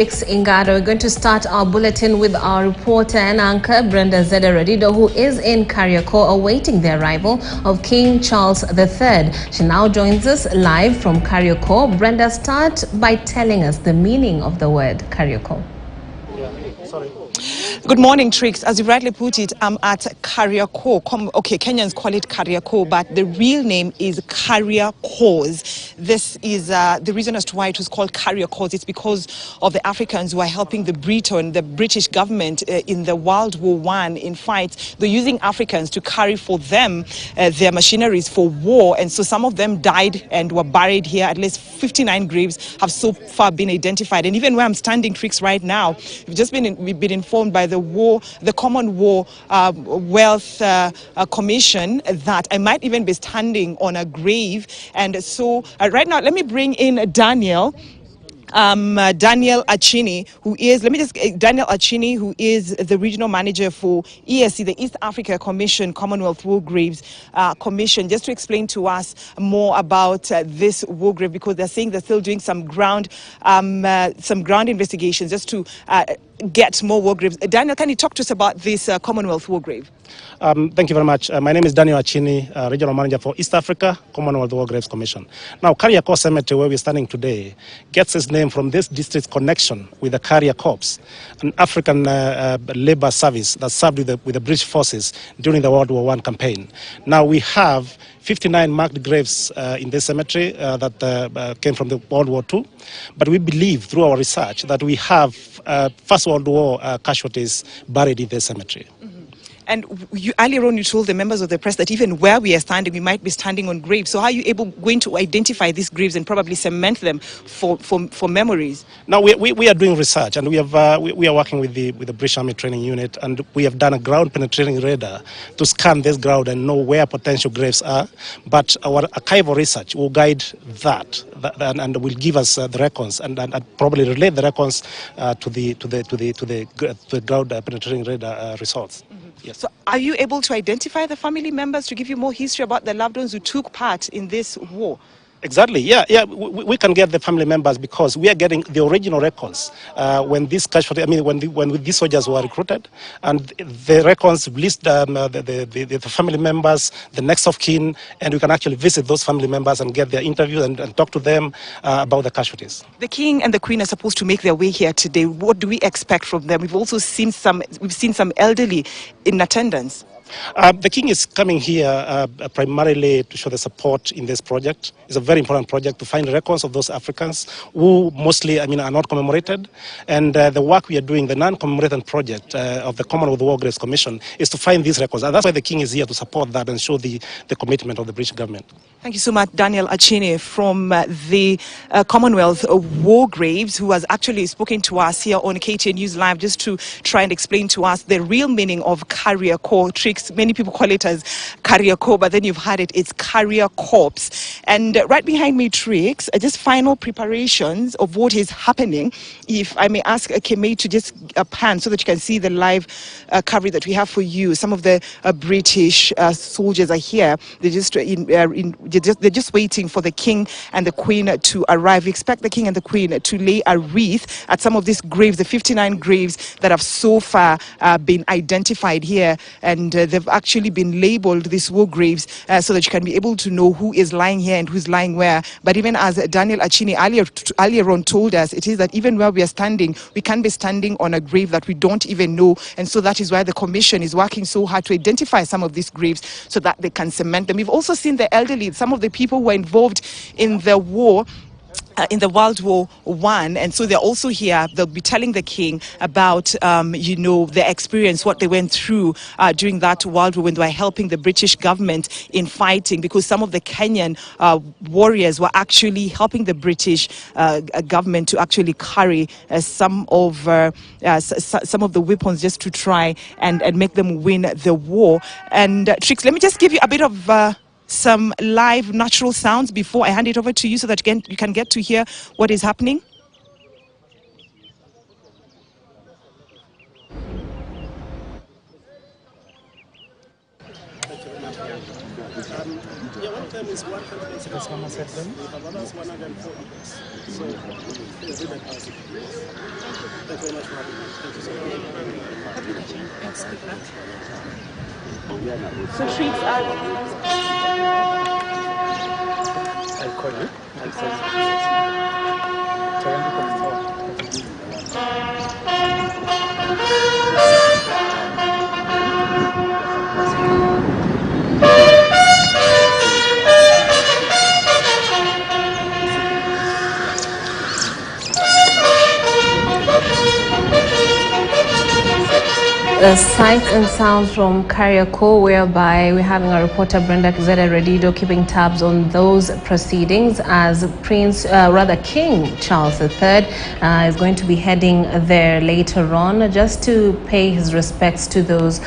Ingado. We're going to start our bulletin with our reporter and anchor Brenda Zederedido, who is in Kariokor awaiting the arrival of King Charles III. She now joins us live from Kariokor. Brenda, start by telling us the meaning of the word Kariokor. Good morning, Trix. As you rightly put it, I'm at Kariokor. Okay, Kenyans call it Kariokor, but the real name is Kariokors. This is the reason as to why it was called Kariokors. It's because of the Africans who are helping the British government in the World War I in fights. They're using Africans to carry for them their machineries for war, and so some of them died and were buried here. At least 59 graves have so far been identified, and even where I'm standing, Trix, right now, we've been informed by the Common War Wealth Commission that I might even be standing on a grave. And so right now, let me bring in Daniel Achini, who is, Daniel Achini, who is the regional manager for ESC, the East Africa Commission, Commonwealth War Graves Commission, just to explain to us more about this war grave, because they're saying they're still doing some ground investigations just to get more war graves. Daniel, can you talk to us about this Commonwealth War Grave? Thank you very much. My name is Daniel Achini, Regional Manager for East Africa, Commonwealth War Graves Commission. Now, Kariokor Cemetery, where we're standing today, gets its name from this district's connection with the Carrier Corps, an African labor service that served with the British forces during the World War I campaign. Now, we have 59 marked graves in this cemetery that came from the World War II, but we believe through our research that we have First World War casualties buried in this cemetery. And earlier on, you told the members of the press that even where we are standing, we might be standing on graves. So how are you going to identify these graves and probably cement them for memories? Now, we are doing research, and we are working with the British Army Training Unit, and we have done a ground penetrating radar to scan this ground and know where potential graves are. But our archival research will guide that and will give us the records and probably relate the records to the ground penetrating radar results. Mm-hmm. Yes. So are you able to identify the family members to give you more history about the loved ones who took part in this war? Exactly. Yeah. We can get the family members because we are getting the original records when these casualties. I mean, when these soldiers were recruited, and the records list the family members, the next of kin, and we can actually visit those family members and get their interviews and talk to them about the casualties. The King and the Queen are supposed to make their way here today. What do we expect from them? We've also seen some elderly in attendance. The King is coming here primarily to show the support in this project. It's a very important project to find records of those Africans who mostly, are not commemorated. And the work we are doing, the non-commemorated project of the Commonwealth War Graves Commission, is to find these records. And that's why the King is here to support that and show the commitment of the British government. Thank you so much, Daniel Achini from the Commonwealth War Graves, who has actually spoken to us here on KTN News Live just to try and explain to us the real meaning of Kariokor. Tricks. Many people call it as Kariokor, but then you've heard it's Carrier Corps. And right behind me, Tricks, just final preparations of what is happening. If I may ask Kemei to just pan so that you can see the live coverage that we have for you. Some of the British soldiers are here. They're just waiting for the King and the Queen to arrive. We expect the King and the Queen to lay a wreath at some of these graves, the 59 graves that have so far been identified here, and they've actually been labeled, these war graves, so that you can be able to know who is lying here and who's lying where. But even as Daniel Achini earlier on told us, it is that even where we are standing, we can be standing on a grave that we don't even know. And so that is why the Commission is working so hard to identify some of these graves so that they can cement them. We've also seen the elderly, some of the people who were involved in the war, in the World War I, and so they're also here. They'll be telling the King about, their experience, what they went through during that World War when they were helping the British government in fighting, because some of the Kenyan warriors were actually helping the British government to actually carry some of the weapons just to try and make them win the war. And Trix, let me just give you a bit of some live natural sounds before I hand it over to you so that you can get to hear what is happening. Yeah, one of them is 100. That's one said them. The others 104 acres. So, it's a bit house. Thank you very much for having me. Thank you so much. So streets are... I'll call you. I'll send Sights and sounds from Kariokor, whereby we're having our reporter Brenda Redido keeping tabs on those proceedings as King Charles III is going to be heading there later on just to pay his respects to those